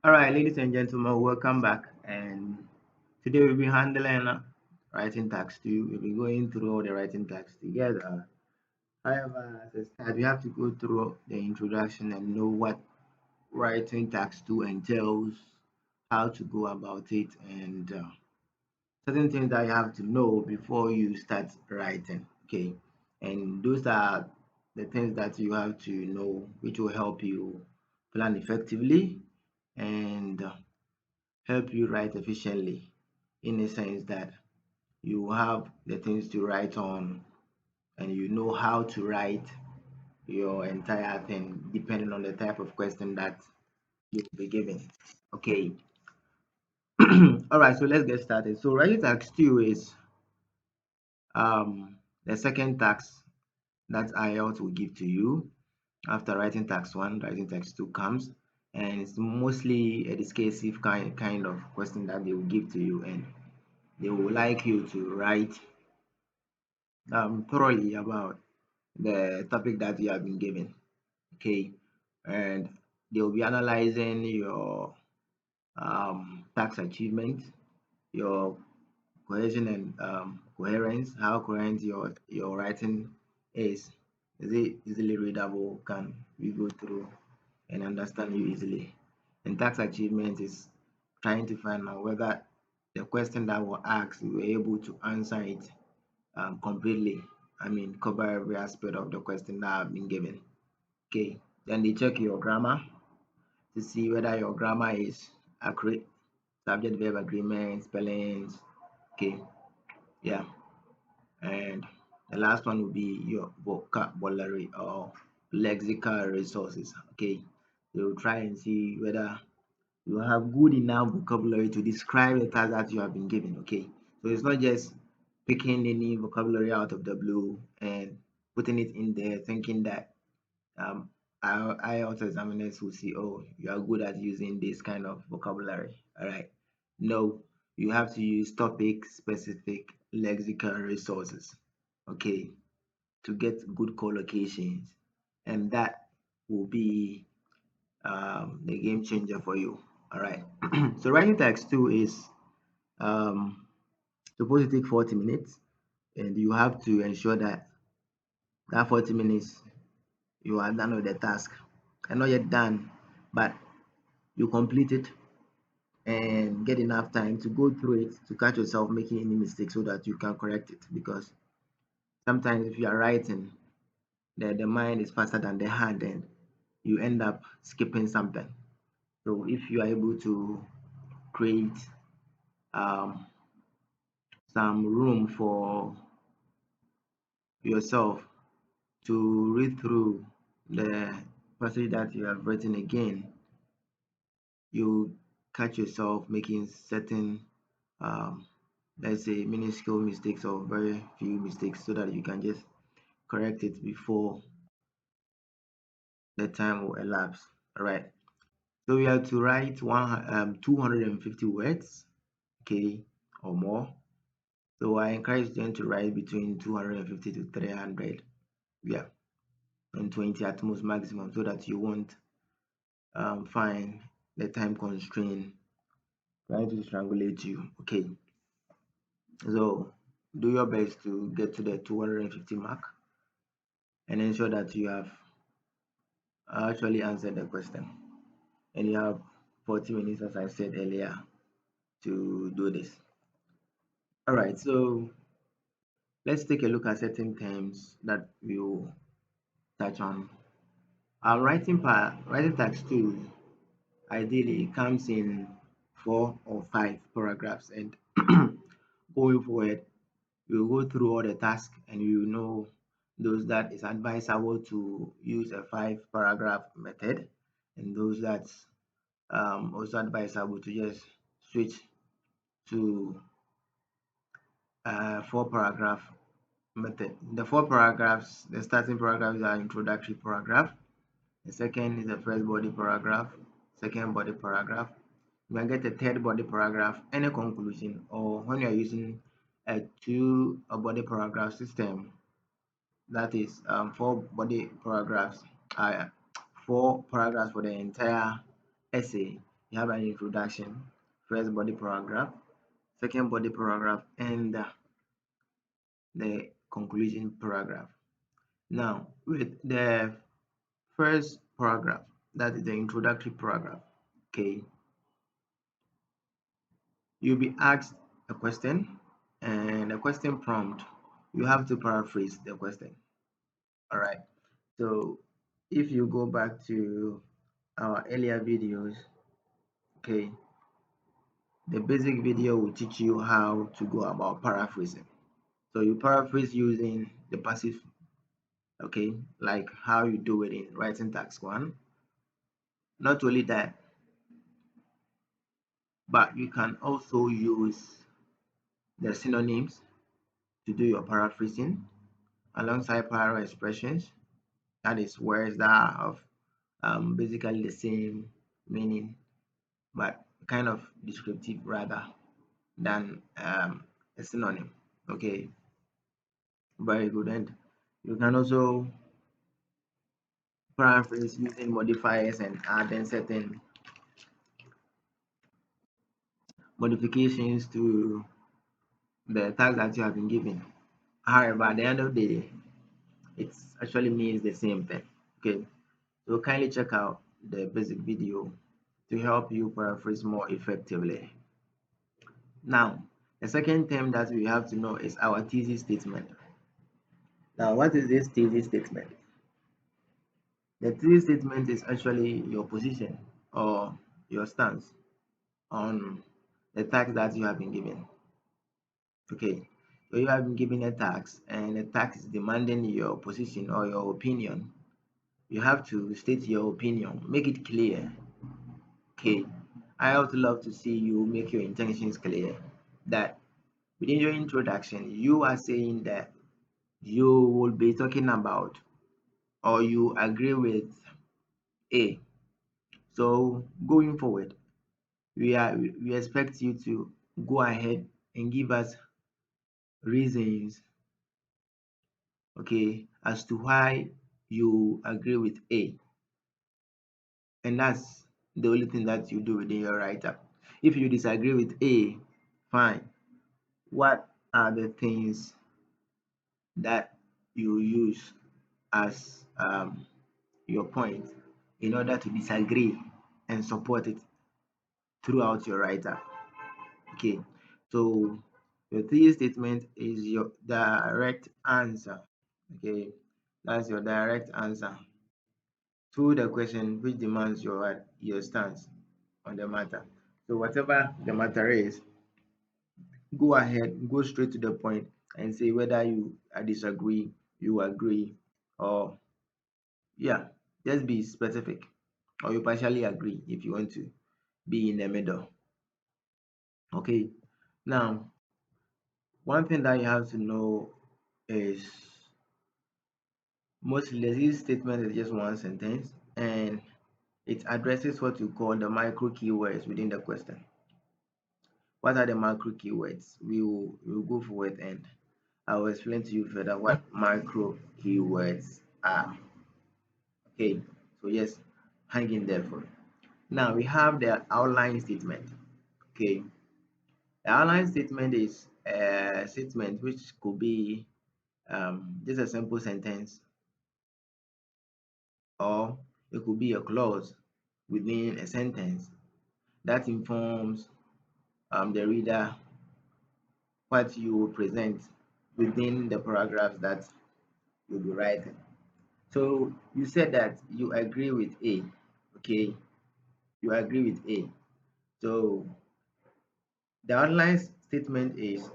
All right, ladies and gentlemen, welcome back. And today we'll be handling writing tax 2. We'll be going through all the writing tax together. However, as a start, we have to go through the introduction and know what writing tax 2 entails, how to go about it, and certain things that you have to know before you start writing. Okay, and those are the things that you have to know, which will help you plan effectively and help you write efficiently in a sense that you have the things to write on and you know how to write your entire thing depending on the type of question that you'll be given. Okay. All right, so let's get started. So writing tax 2 is the second tax that IELTS will give to you after writing tax 1. Writing tax 2 comes, and it's mostly a discursive kind of question that they will give to you, and they would like you to write thoroughly about the topic that you have been given. Okay, and they'll be analyzing your tax achievement, your cohesion and coherence, how coherent your writing is. Is it easily readable? Can we go through and understand you easily? And tax achievement is trying to find out whether the question that was asked, you were able to answer it completely. I mean, cover every aspect of the question that have been given. Okay. Then they check your grammar to see whether your grammar is accurate, subject verb agreement, spellings. Okay. Yeah. And the last one will be your vocabulary or lexical resources. Okay. They will try and see whether you have good enough vocabulary to describe the task that you have been given. Okay, so it's not just picking any vocabulary out of the blue and putting it in there thinking that um IELTS examiners will see, oh, you are good at using this kind of vocabulary. All right, no, you have to use topic specific lexical resources, okay, to get good collocations, and that will be the game changer for you. All right. So writing text 2 is um, supposed to take 40 minutes, and you have to ensure that that 40 minutes you are done with the task. And not yet done, but you complete it and get enough time to go through it to catch yourself making any mistakes so that you can correct it. Because sometimes if you are writing, the mind is faster than the hand, and you end up skipping something. So if you are able to create um, some room for yourself to read through the passage that you have written again, you catch yourself making certain, um, let's say, minuscule mistakes or very few mistakes so that you can just correct it before the time will elapse. All right. So we have to write 250 words, okay, or more. So I encourage them to write between 250 to 300. Yeah, and 20 at most maximum so that you won't find the time constraint trying to strangulate you. Okay, so do your best to get to the 250 mark and ensure that you have actually answered the question. And you have 40 minutes, as I said earlier, to do this. All right, so let's take a look at certain terms that we'll touch on. Our writing text 2 ideally comes in 4 or 5 paragraphs, and going forward we'll go through all the tasks and you know those that is advisable to use a 5 paragraph method, and those that's also advisable to just switch to 4 paragraph method. The 4 paragraphs, the starting paragraphs are introductory paragraph, the second is the first body paragraph, second body paragraph. You can get a third body paragraph and a conclusion, or when you are using a two body paragraph system, that is 4 body paragraphs, uh, 4 paragraphs for the entire essay, you have an introduction, first body paragraph, second body paragraph, and the conclusion paragraph. Now, with the first paragraph, that is the introductory paragraph, okay, you'll be asked a question, and a question prompt, you have to paraphrase the question. All right. So if you go back to our earlier videos, okay, the basic video will teach you how to go about paraphrasing. So you paraphrase using the passive, okay, like how you do it in writing task one. Not only that, but you can also use the synonyms to do your paraphrasing alongside parallel expressions. That is words that are of basically the same meaning, but kind of descriptive rather than a synonym. Okay, very good. And you can also paraphrase using modifiers and adding certain modifications to the tag that you have been given. However, at the end of the day, it actually means the same thing. Okay, so kindly check out the basic video to help you paraphrase more effectively. Now, the second term that we have to know is our thesis statement. Now, what is this thesis statement? The thesis statement is actually your position or your stance on the task that you have been given. Okay, so you have been given a task and the task is demanding your position or your opinion. You have to state your opinion, make it clear. Okay, I would love to see you make your intentions clear. That within your introduction, you are saying that you will be talking about or you agree with A. So going forward, we expect you to go ahead and give us reasons, okay, as to why you agree with A. And that's the only thing that you do within your write-up. If you disagree with A, fine. What are the things that you use as your point in order to disagree and support it throughout your write-up? Okay, so your thesis statement is your direct answer. Okay, that's your direct answer to the question which demands your stance on the matter. So whatever the matter is, go ahead, go straight to the point and say whether you disagree, you agree, or yeah, just be specific, or you partially agree if you want to be in the middle. Okay, now one thing that you have to know is mostly this statement is just one sentence and it addresses what you call the micro keywords within the question. What are the macro keywords? We will go for it and I will explain to you further what micro keywords are. Okay, so yes, hang in there for it. Now we have the outline statement. Okay, the outline statement is a statement which could be just a simple sentence or it could be a clause within a sentence that informs the reader what you will present within the paragraphs that you'll be writing. So you said that you agree with A, okay? You agree with A. So the outline statement is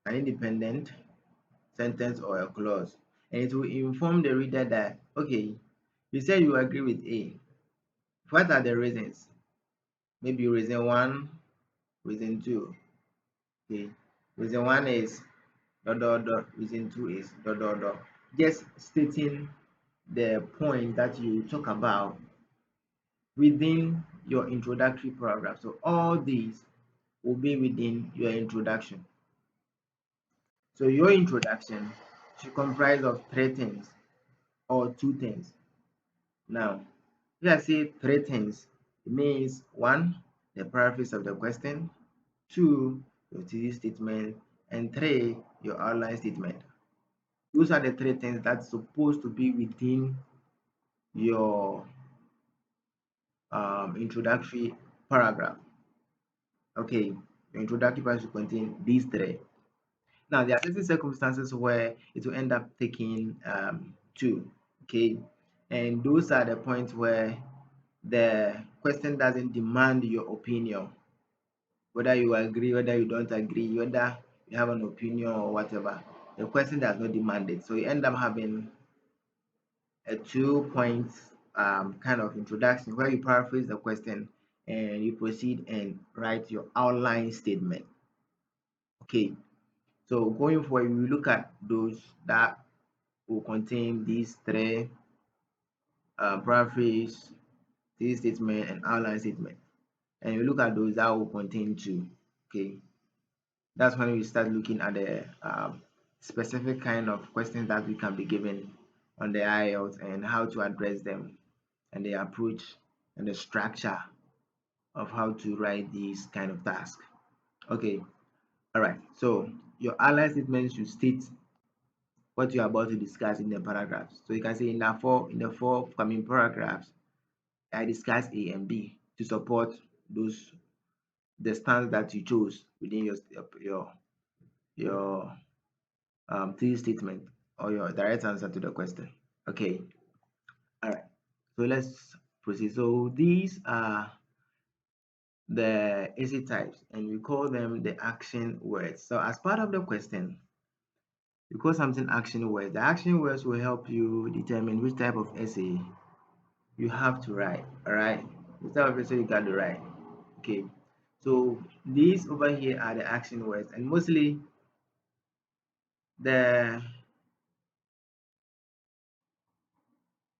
an independent sentence or a clause, and it will inform the reader that, okay, you said you agree with A. What are the reasons? Maybe reason one, reason two. Okay, reason one is dot dot dot, reason two is dot dot dot. Just stating the point that you talk about within your introductory paragraph. So all these will be within your introduction. So your introduction should comprise of three things or two things. Now, if I say three things, it means one, the paraphrase of the question, 2, your thesis statement, and 3, your outline statement. Those are the three things that's supposed to be within your introductory paragraph. Okay, your introductory paragraph should contain these three. Now, there are certain circumstances where it will end up taking two. Okay, and those are the points where the question doesn't demand your opinion, whether you agree, whether you don't agree, whether you have an opinion or whatever. The question does not demand it, so you end up having a 2 point kind of introduction where you paraphrase the question and you proceed and write your outline statement. Okay, so going forward, we look at those that will contain these three paraphrase, thesis statement, and outline statement. And you look at those that will contain two. Okay, that's when we start looking at the specific kind of questions that we can be given on the IELTS and how to address them and the approach and the structure of how to write these kind of tasks. Okay, all right. So your outline statement should state what you're about to discuss in the paragraphs. So you can say in the four coming paragraphs, I discuss A and B to support those the stance that you chose within your thesis statement or your direct answer to the question. Okay, all right. So let's proceed. So these are the essay types, and we call them the action words. So as part of the question, we call something action words. The action words will help you determine which type of essay you have to write. All right, which type of essay you got to write. Okay, so these over here are the action words, and mostly the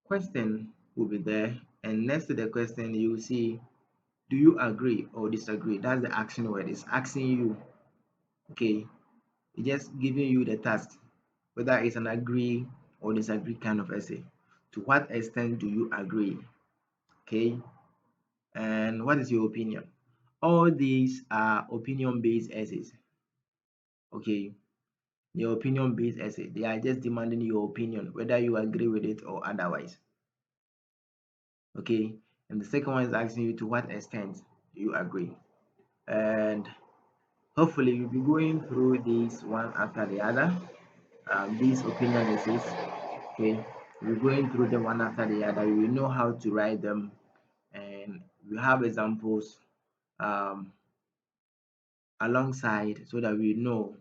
question will be there, and next to the question you will see, do you agree or disagree? That's the action word. It's asking you. Okay, it's just giving you the task, whether it's an agree or disagree kind of essay. To what extent do you agree? Okay, and what is your opinion? All these are opinion-based essays. Okay, your opinion-based essay. They are just demanding your opinion, whether you agree with it or otherwise. Okay, and the second one is asking you to what extent you agree. And hopefully you'll be going through these one after the other. These opinion essays. Okay, we're going through them one after the other. You will know how to write them, and we have examples um, alongside so that we know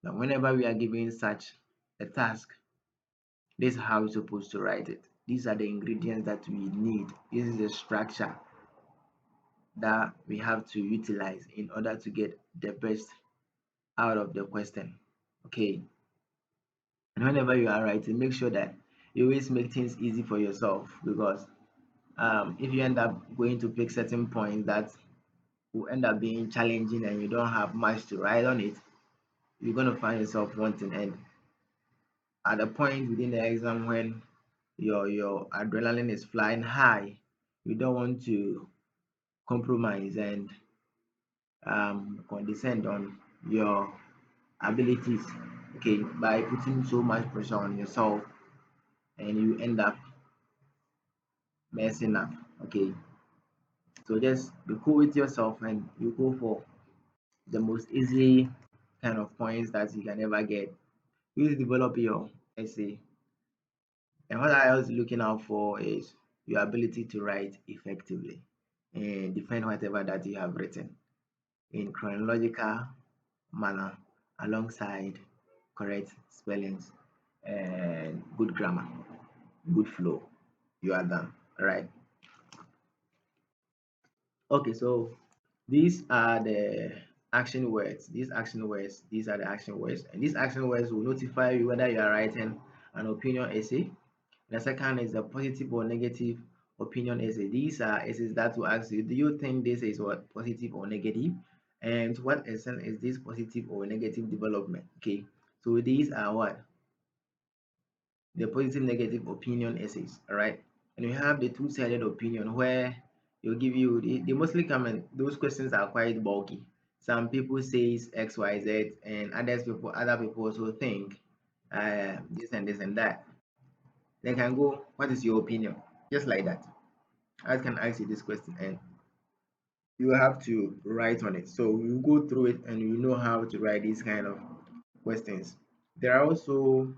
that whenever we are given such a task, this is how we're supposed to write it. These are the ingredients that we need. This is the structure that we have to utilize in order to get the best out of the question. Okay, and whenever you are writing, make sure that you always make things easy for yourself, because if you end up going to pick certain points that will end up being challenging and you don't have much to write on it, you're going to find yourself wanting. And at a point within the exam when your adrenaline is flying high, you don't want to compromise and condescend on your abilities, okay, by putting so much pressure on yourself, and you end up messing up. Okay, so just be cool with yourself and you go for the most easy kind of points that you can ever get. You develop your essay, and what I was looking out for is your ability to write effectively and defend whatever that you have written in chronological manner alongside correct spellings and good grammar, good flow. You are done. All right. Okay, so these are the action words. These are the action words, and these action words will notify you whether you are writing an opinion essay. The second is a positive or negative opinion essay. These are essays that will ask you, do you think this is what positive or negative? And to what extent is this positive or negative development? Okay, so these are what? The positive negative opinion essays, all right? And we have the two-sided opinion where They'll give you, they mostly come and those questions are quite bulky. Some people says XYZ, and other people also think this and this and that. They can go, what is your opinion? Just like that. I can ask you this question and you have to write on it. So you go through it and you know how to write these kind of questions. There are also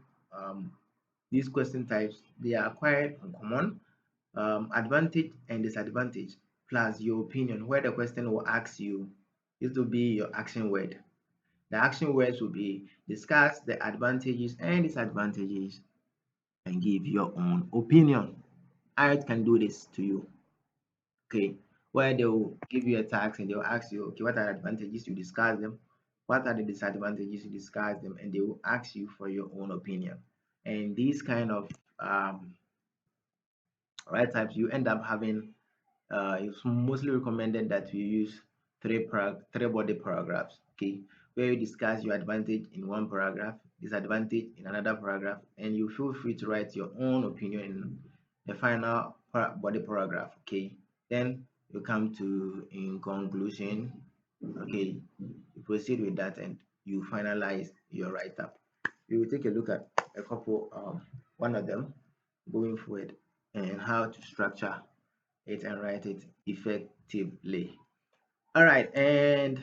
these question types, they are quite uncommon. Advantage and disadvantage plus your opinion, where the question will ask you, this will be your action word. The action words will be discuss the advantages and disadvantages and give your own opinion. I can do this to you. Okay, where they will give you a task and they will ask you, okay, what are the advantages? You discuss them. What are the disadvantages? You discuss them, and they will ask you for your own opinion. And these kind of right types, you end up having. It's mostly recommended that you use three body paragraphs. Okay, where you discuss your advantage in one paragraph, disadvantage in another paragraph, and you feel free to write your own opinion in the final body paragraph. Okay, then you come to in conclusion. Okay, you proceed with that and you finalize your write up. We will take a look at a couple, one of them going forward, and how to structure it and write it effectively. All right, and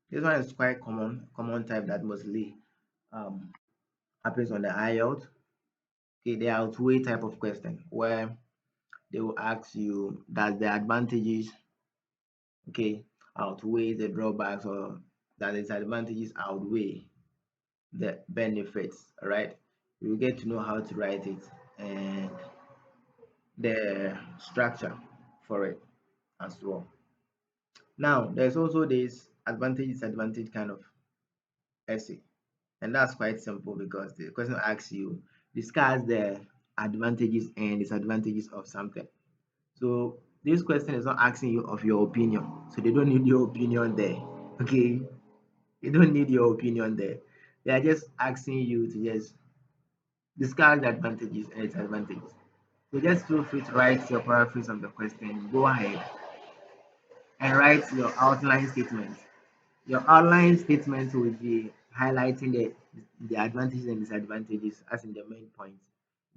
this one is quite common type that mostly um, happens on the IELTS. Okay, the outweigh type of question where they will ask you, does the advantages, okay, outweigh the drawbacks, or does the disadvantages outweigh the benefits? All right, you will get to know how to write it and the structure for it as well. Now, there's also this advantage disadvantage kind of essay, and that's quite simple because the question asks you discuss the advantages and disadvantages of something. So this question is not asking you of your opinion, so they don't need your opinion there. Okay, they don't need your opinion there. They are just asking you to just discuss the advantages and disadvantages. So just feel free to write your paraphrase of the question. Go ahead and write your outline statement. Your outline statement will be highlighting the advantages and disadvantages as in the main points.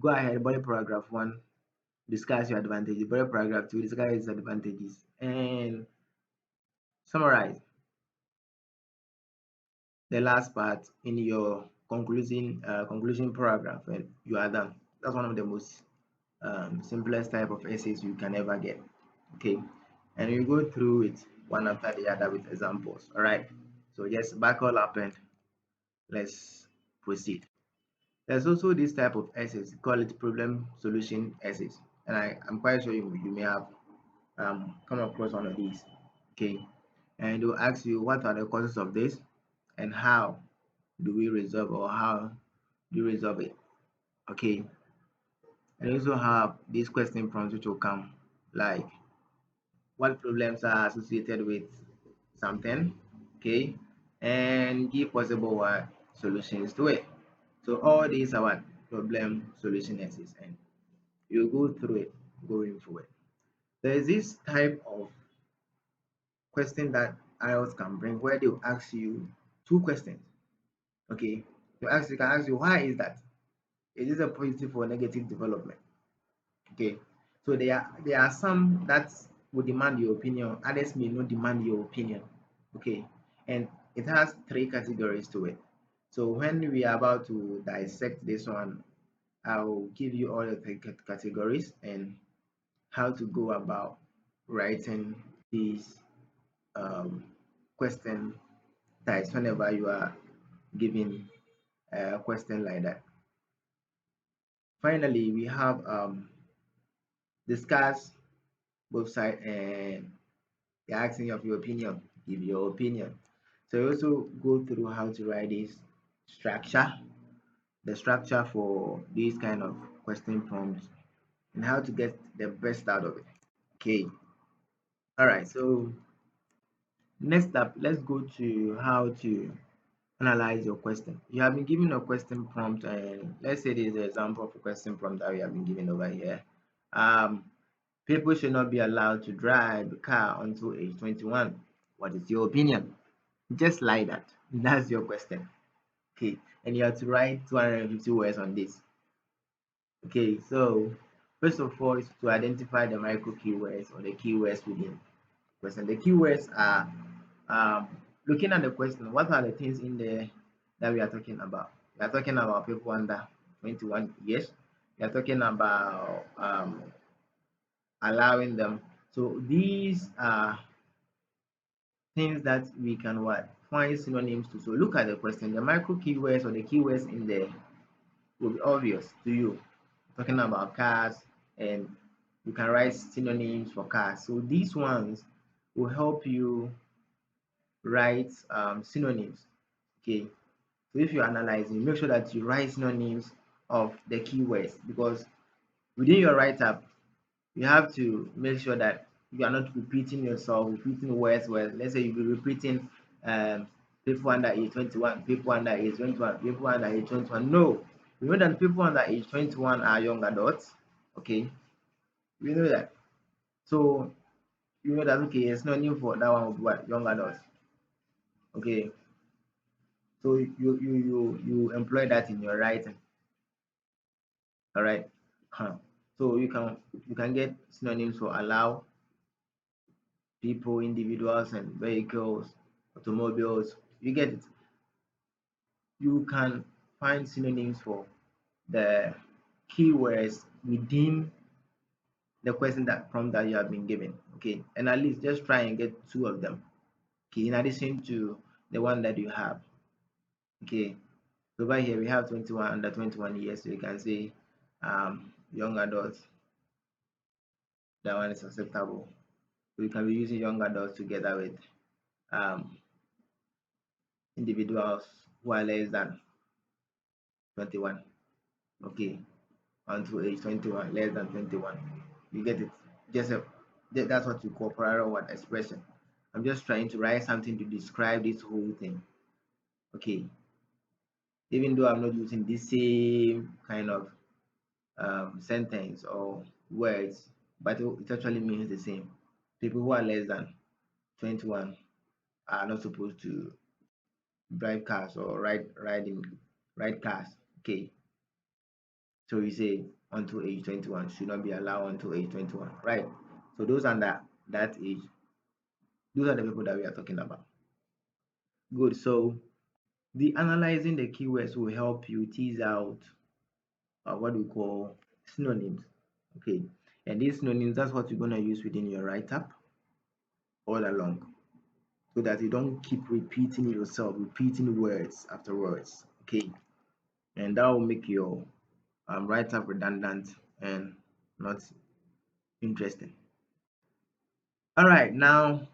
Go ahead, body paragraph one, discuss your advantages. Body paragraph two, discuss your disadvantages, and summarize the last part in your conclusion paragraph, and you are done. That's one of the most simplest type of essays you can ever get. Okay, and you go through it one after the other with examples. All right, so just buckle up and let's proceed. There's also this type of essays, call it problem solution essays, and I'm quite sure you may have come across one of these. Okay, and they'll ask you what are the causes of this and how do we resolve, or how do you resolve it. Okay, and you also have these question prompts which will come like what problems are associated with something, okay, and give possible solutions to it. So all these are what problem solution essays, and you go through it going forward. There is this type of question that IELTS can bring where they will ask you two questions. Okay, they can ask you why is that? Is this a positive or negative development? Okay, so there are some that will demand your opinion, others may not demand your opinion. Okay, and it has three categories to it. So when we are about to dissect this one, I'll give you all the three categories and how to go about writing these um, question types whenever you are given a question like that. Finally, we have discuss both sides and they're asking of your opinion. Give your opinion. So you also go through how to write this structure, the structure for these kind of question prompts, and how to get the best out of it. Okay. All right. So next up, let's go to how to analyze your question. You have been given a question prompt, and let's say this is an example of a question prompt that we have been given over here. Um, People should not be allowed to drive a car until age 21. What is your opinion? Just like that. That's your question. Okay. And you have to write 250 words on this. Okay. So, first of all, is to identify the micro keywords or the keywords within the question. The keywords are um, looking at the question, what are the things in there that we are talking about? We are talking about people under 21 years. We are talking about allowing them. So these are things that we can what find synonyms to. So look at the question. The micro keywords or the keywords in there will be obvious to you. Talking about cars, and you can write synonyms for cars. So these ones will help you write synonyms. Okay. So if you're analyzing, make sure that you write synonyms of the keywords, because within your write-up, you have to make sure that you are not repeating yourself, repeating words. Well, let's say you'll be repeating um, people under age 21, people under age 21, people under age 21. No, you know that people under age 21 are young adults. Okay, you know that. So you know that, okay, it's not new for that one with what young adults. Okay, so you employ that in your writing. All right. So you can get synonyms for allow, people, individuals, and vehicles, automobiles. You get it. You can find synonyms for the keywords within the question that prompt that you have been given. Okay, and at least just try and get two of them. Okay, in addition to the one that you have. Okay, so over here we have 21 under 21 years, so you can say young adults. That one is acceptable. So you can be using young adults together with um, individuals who are less than 21. Okay, until age 21, less than 21. You get it? Just a, that's what you call prior word expression. I'm just trying to write something to describe this whole thing. Okay, even though I'm not using the same kind of sentence or words, but it actually means the same. People who are less than 21 are not supposed to drive cars or ride cars. Okay, so we say until age 21 should not be allowed until age 21, right? So those under that age, those are the people that we are talking about. Good. So the analyzing the keywords will help you tease out what we call synonyms. Okay, and these synonyms, that's what you're going to use within your write-up all along, so that you don't keep repeating yourself, repeating words after words. Okay, and that will make your write-up redundant and not interesting. All right, now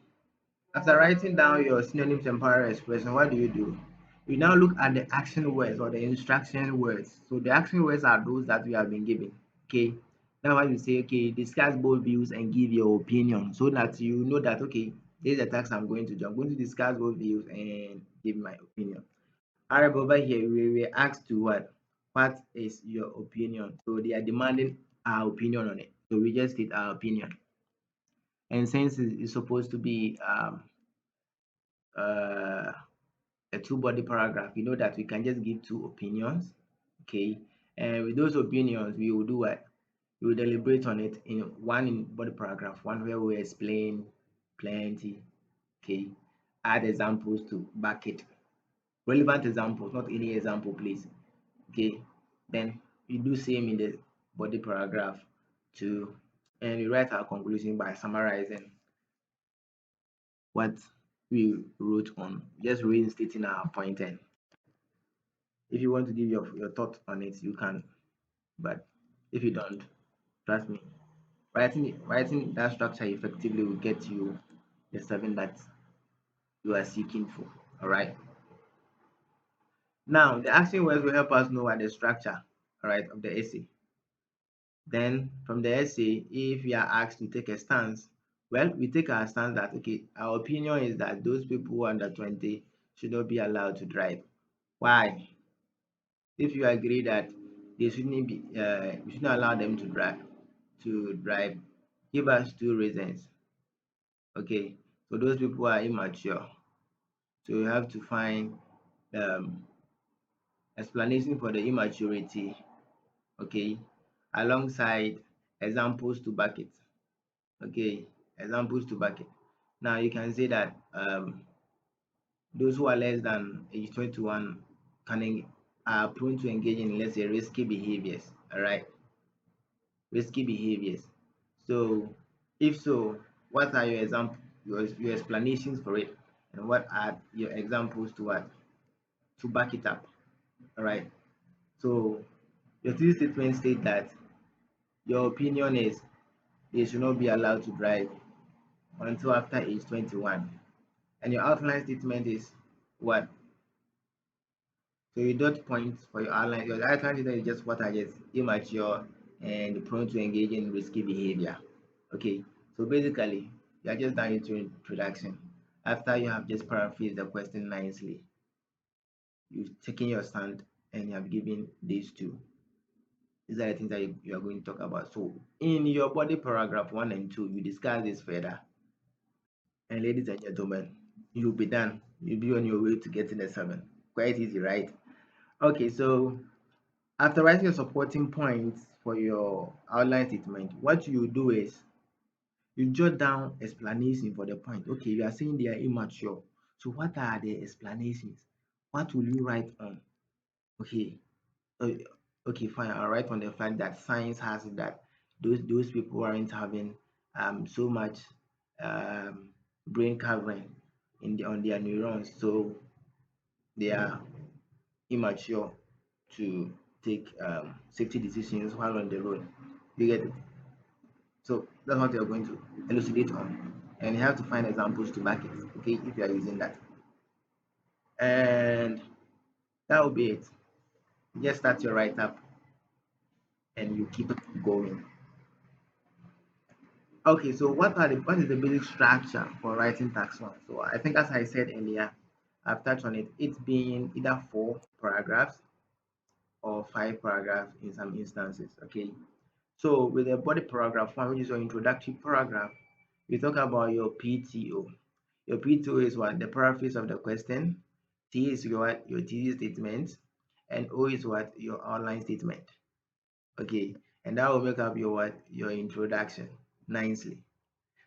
after writing down your synonyms and parallel expression, what do? You now look at the action words or the instruction words. So the action words are those that we have been given. Okay. Now when you say, okay, discuss both views and give your opinion, so that you know that, okay, this is the task I'm going to do. I'm going to discuss both views and give my opinion. All right, over here we were asked to what? What is your opinion? So they are demanding our opinion on it. So we just state our opinion. And since it's supposed to be uh, a two-body paragraph, you know that we can just give two opinions. Okay, and with those opinions we will do what? We will deliberate on it in one in body paragraph, one where we explain plenty. Okay, add examples to back it, relevant examples, not any example please. Okay, then we do same in the body paragraph too, and we write our conclusion by summarizing what we wrote on, just reinstating our point. And if you want to give your thought on it, you can, but if you don't, trust me, writing that structure effectively will get you the 7 that you are seeking for. All right, now the action words will help us know what the structure, all right, of the essay. Then from the essay, if we are asked to take a stance, well, we take our stance that, okay, our opinion is that those people under 20 should not be allowed to drive. Why? If you agree that they shouldn't be we shouldn't allow them to drive, Give us two reasons. Okay, so those people are immature. So you have to find um, explanation for the immaturity. Okay, alongside examples to back it. Okay, examples to back it. Now you can say that those who are less than age 21 are prone to engage in, let's say, risky behaviors. All right, risky behaviors. So, if so, what are your your explanations for it, and what are your examples to what to back it up? All right. So, your thesis statement states that your opinion is they should not be allowed to drive until after age 21, and your outline statement is what. So you dot points for your outline. Your outline statement is just what are just immature and prone to engage in risky behavior. Okay, so basically, you are just done with your introduction. After you have just paraphrased the question nicely, you've taken your stand and you have given these two. These are the things that you are going to talk about. So, in your body paragraph 1 and 2, you discuss this further. And ladies and gentlemen, you'll be done. You'll be on your way to getting a 7. Quite easy, right? Okay, so after writing your supporting points for your outline statement, what you do is you jot down explanation for the point. Okay, you are saying they are immature. So what are the explanations? What will you write on? Okay, uh, okay, fine. I'll write on the fact that science has it that those people aren't having so much um brain covering on their neurons, so they are immature to take safety decisions while on the road. You get it? So that's what you're going to elucidate on. And you have to find examples to back it, okay, if you are using that. And that will be it. Just start your write up and you keep it going. Okay, so what is the basic structure for writing tax one? So I think as I said earlier, I've touched on it. It's being either 4 paragraphs or 5 paragraphs in some instances. Okay. So with the body paragraph one, which is your introductory paragraph, you talk about your PTO. Your PTO is what? The paraphrase of the question. T is your thesis statement, and O is what? Your outline statement. Okay, and that will make up your what? Your introduction nicely.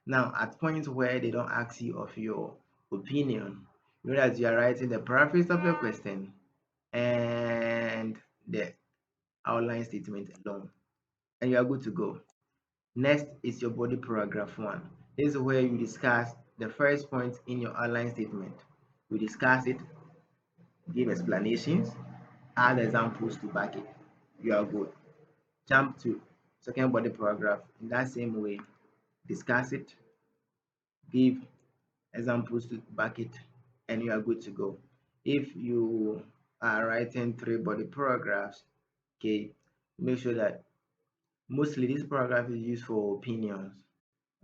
Now, at points where they don't ask you of your opinion, you know that you are writing the paraphrase of the question and the outline statement alone, and you are good to go. Next is your body paragraph one. This is where you discuss the first point in your outline statement. We discuss it, give explanations, add examples to back it. You are good. Jump to second body paragraph in that same way. Discuss it, give examples to back it, and you are good to go. If you are writing 3 body paragraphs, okay, make sure that mostly this paragraph is used for opinions.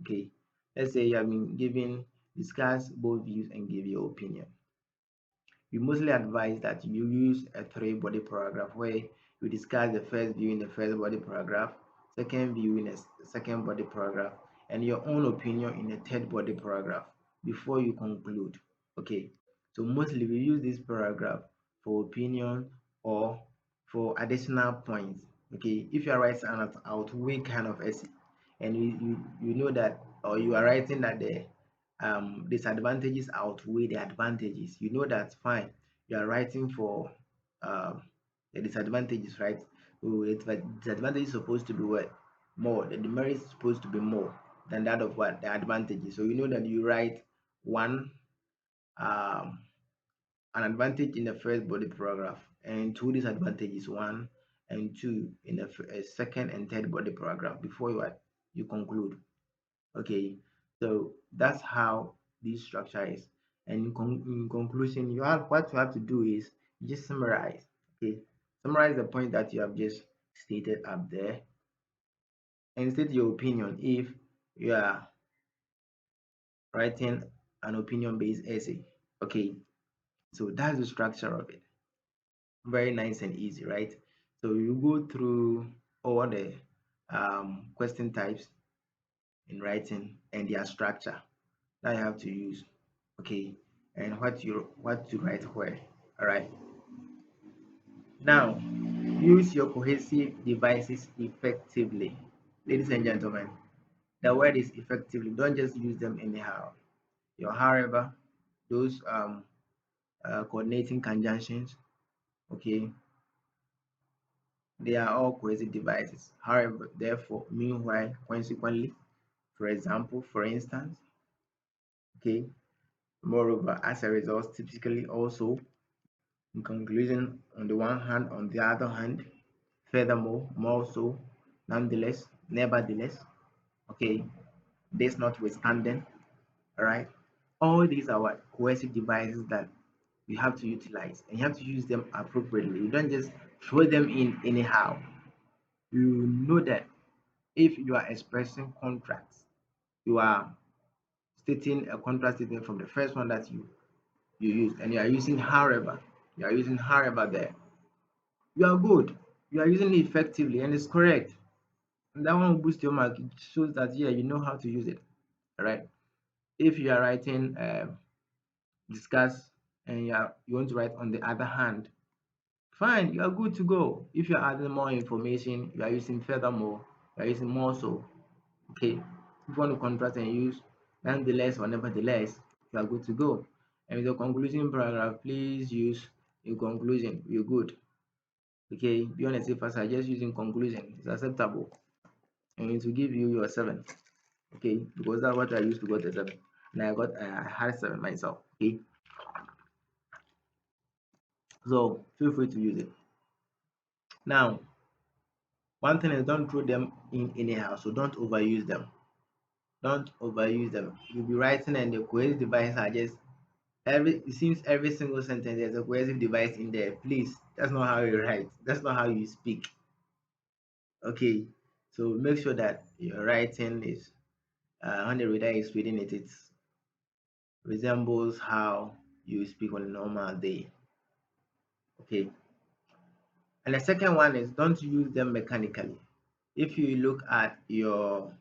Okay, let's say you have been given, discuss both views and give your opinion. We mostly advise that you use a 3 body paragraph where you discuss the first view in the first body paragraph, second view in a second body paragraph, and your own opinion in the third body paragraph before you conclude. Okay, so mostly we use this paragraph for opinion or for additional points. Okay, if you are writing an outweigh kind of essay and you know that, or you are writing that the disadvantages outweigh the advantages, you know that's fine. You are writing for um, the disadvantages, right? So the disadvantage is supposed to be what? More. The demerit is supposed to be more than that of what? The advantages. So you know that you write one um, an advantage in the first body paragraph and 2 disadvantages, 1 and 2 in the second and third body paragraph before you conclude. Okay, so that's how this structure is. And in conclusion, what you have to do is just summarize. Okay, summarize the point that you have just stated up there and state your opinion if you are writing an opinion-based essay. Okay, so that's the structure of it. Very nice and easy, right? So you go through all the question types in writing and their structure that you have to use, okay, and what to write where. All right. Now, use your cohesive devices effectively. Ladies and gentlemen, the word is effectively. Don't just use them anyhow. Your however, those coordinating conjunctions, okay, they are all cohesive devices. However, therefore, meanwhile, consequently, for example, for instance, okay, moreover, as a result, typically also, in conclusion, on the one hand, on the other hand, furthermore, more so, nonetheless, nevertheless, okay, this notwithstanding, all right, all these are what cohesive devices that you have to utilize and you have to use them appropriately. You don't just throw them in anyhow. You know that if you are expressing contracts, you are stating a contract statement from the first one that you use, and you are using however, there, you are good. You are using it effectively and it's correct. And that one will boost your mark. It shows that yeah, you know how to use it. All right. If you are writing discuss and you want to write on the other hand, fine, you are good to go. If you're adding more information, you are using furthermore, you are using more so. Okay. If you want to contrast and use nonetheless or nevertheless, you are good to go. And with the conclusion paragraph, please use your conclusion. You're good. Okay. Be on a safer side, just using conclusion is acceptable. And it will give you your 7. Okay, because that's what I used to get a 7. And I had 7 myself. Okay. So feel free to use it. Now, one thing is don't throw them in anyhow, so don't overuse them. Don't overuse them. You'll be writing and the cohesive devices are just it seems every single sentence there's a cohesive device in there. Please, that's not how you write. That's not how you speak. Okay. So make sure that your writing is when the reader is reading it, it resembles how you speak on a normal day. Okay. And the second one is don't use them mechanically. If you look at your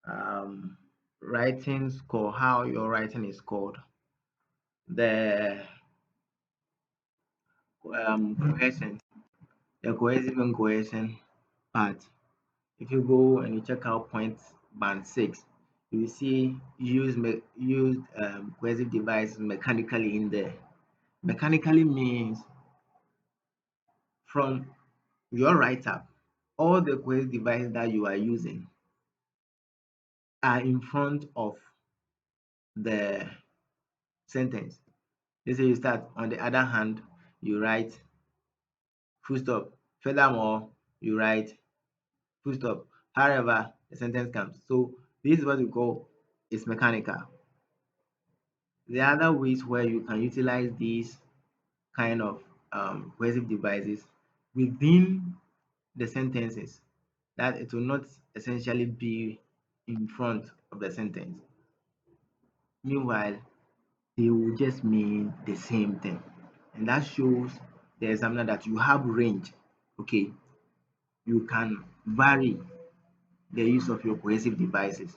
um, writing score, how your writing is scored, the cohesion, the cohesive and cohesion part. If you go and you check out point band 6, you will see use cohesive device mechanically in there. Mechanically means from your write-up, all the cohesive devices that you are using are in front of the sentence. Let's say you start, on the other hand, you write full stop. Furthermore, you write full stop. However, the sentence comes. So this is what we call is mechanical. The other ways where you can utilize these kind of cohesive devices within the sentences, that it will not essentially be in front of the sentence. Meanwhile, they will just mean the same thing. And that shows the examiner that you have range. Okay, you can vary the use of your cohesive devices.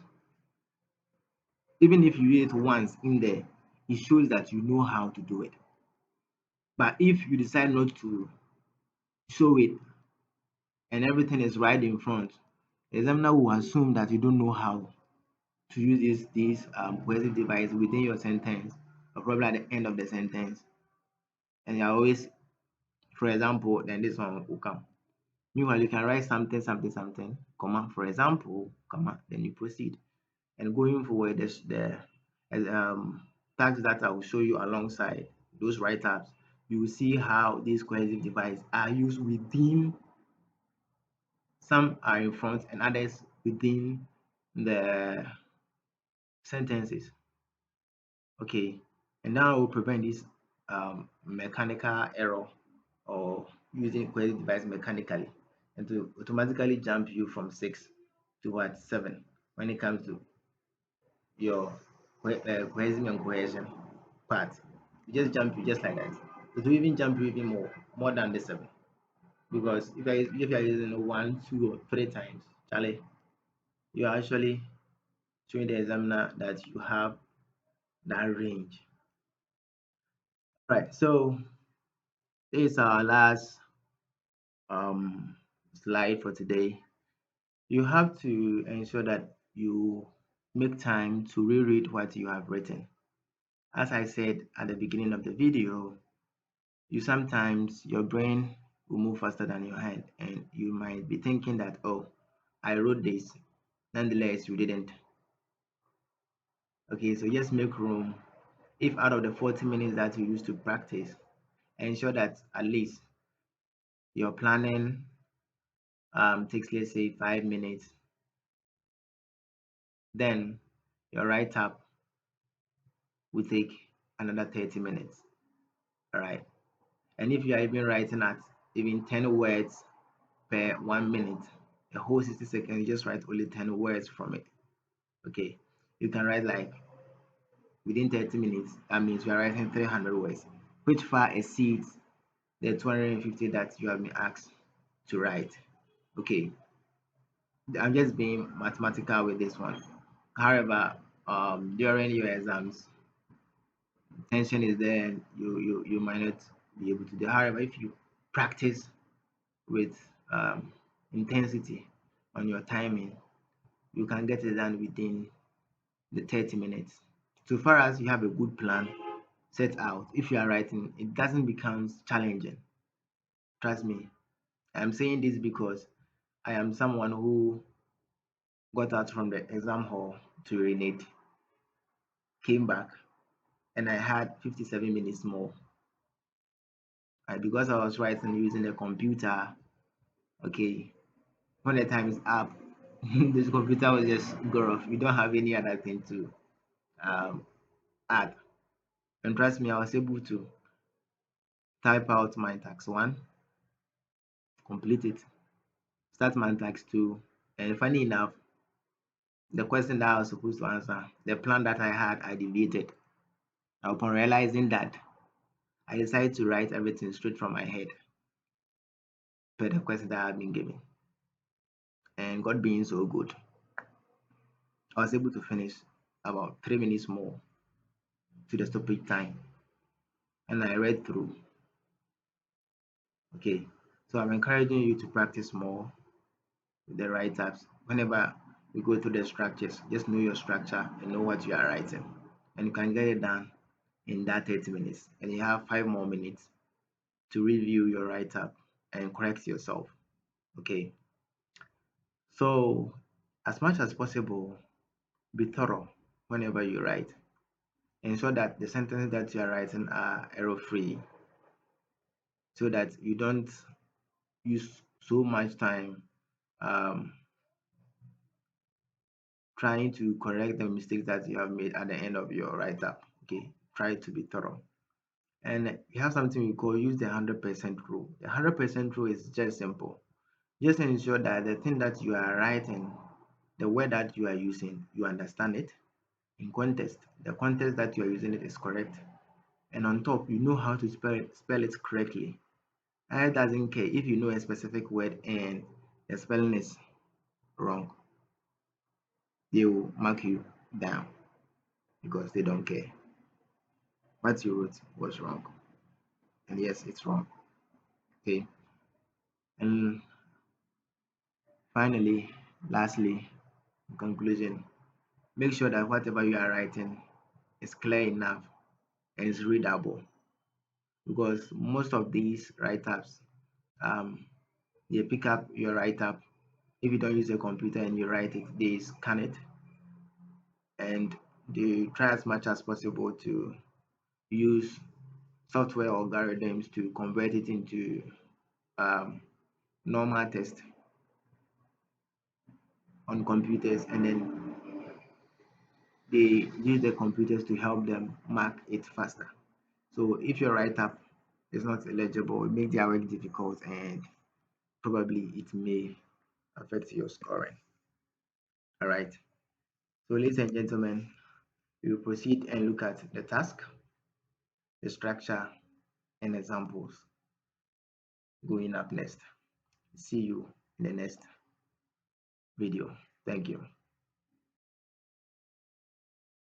Even if you use it once in there, it shows that you know how to do it. But if you decide not to show it and everything is right in front, the examiner will assume that you don't know how to use this cohesive device within your sentence or probably at the end of the sentence. And you're always, for example, then this one will come. Meanwhile, you can write something, something, something, comma, for example, comma, then you proceed. And going forward, there's the tags that I will show you alongside those write-ups. You will see how these cohesive devices are used within, some are in front and others within the sentences. Okay, and now we'll prevent this mechanical error or using cohesive device mechanically, and to automatically jump you from 6 to what 7 when it comes to your cohesive and cohesion part. You just jump you just like that. It will even jump you even more than the 7, because if you are using 1, 2, or 3 times, Charlie, you are actually showing the examiner that you have that range. Right, so this is our last um, slide for today. You have to ensure that you make time to reread what you have written. As I said at the beginning of the video, you sometimes your brain will move faster than your hand, and you might be thinking that, oh, I wrote this, nonetheless you didn't. Okay, so just make room. If out of the 40 minutes that you use to practice, ensure that at least your planning takes, let's say, 5 minutes, then your write up will take another 30 minutes. All right, and if you are even writing at even 10 words per 1 minute, a whole 60 seconds, you just write only 10 words from it. Okay, you can write like within 30 minutes, that means you are writing 300 words, which far exceeds the 250 that you have been asked to write. Okay, I'm just being mathematical with this one. However, during your exams, tension is there, and you might not be able to do. However, if you practice with intensity on your timing, you can get it done within the 30 minutes. So far as you have a good plan set out, if you are writing, it doesn't become challenging. Trust me. I'm saying this because I am someone who got out from the exam hall to urinate, came back, and I had 57 minutes more. And because I was writing using a computer, okay, when the time is up, this computer will just go off. We don't have any other thing to um, add. And trust me, I was able to type out my tax one, complete it, start my tax two, and funny enough, the question that I was supposed to answer, the plan that I had, I deviated. Now, upon realizing that, I decided to write everything straight from my head per the question that I had been given. And God being so good, I was able to finish about 3 minutes more to the stoppage time. And I read through. Okay. So I'm encouraging you to practice more with the write-ups. Whenever you go through the structures, just know your structure and know what you are writing. And you can get it done in that 30 minutes. And you have 5 more minutes to review your write-up and correct yourself. Okay. So as much as possible, be thorough whenever you write. Ensure that the sentences that you are writing are error-free so that you don't use so much time um, trying to correct the mistakes that you have made at the end of your write-up. Okay, try to be thorough. And we have something we call use the 100% rule. The 100% rule is just simple. Just ensure that the thing that you are writing, the word that you are using, you understand it in context. The context that you are using it is correct. And on top, you know how to spell it correctly. And it doesn't care if you know a specific word and the spelling is wrong. They will mark you down because they don't care. What you wrote was wrong. And yes, it's wrong. Okay. And finally, lastly, in conclusion, make sure that whatever you are writing is clear enough and is readable. Because most of these write-ups, um, they pick up your write-up. If you don't use a computer and you write it, they scan it and they try as much as possible to use software algorithms to convert it into um, normal text on computers, and then they use the computers to help them mark it faster. So if your write-up is not illegible, it makes their work difficult and probably it may affect your scoring. All right. So ladies and gentlemen, we will proceed and look at the task, the structure, and examples going up next. See you in the next video. Thank you.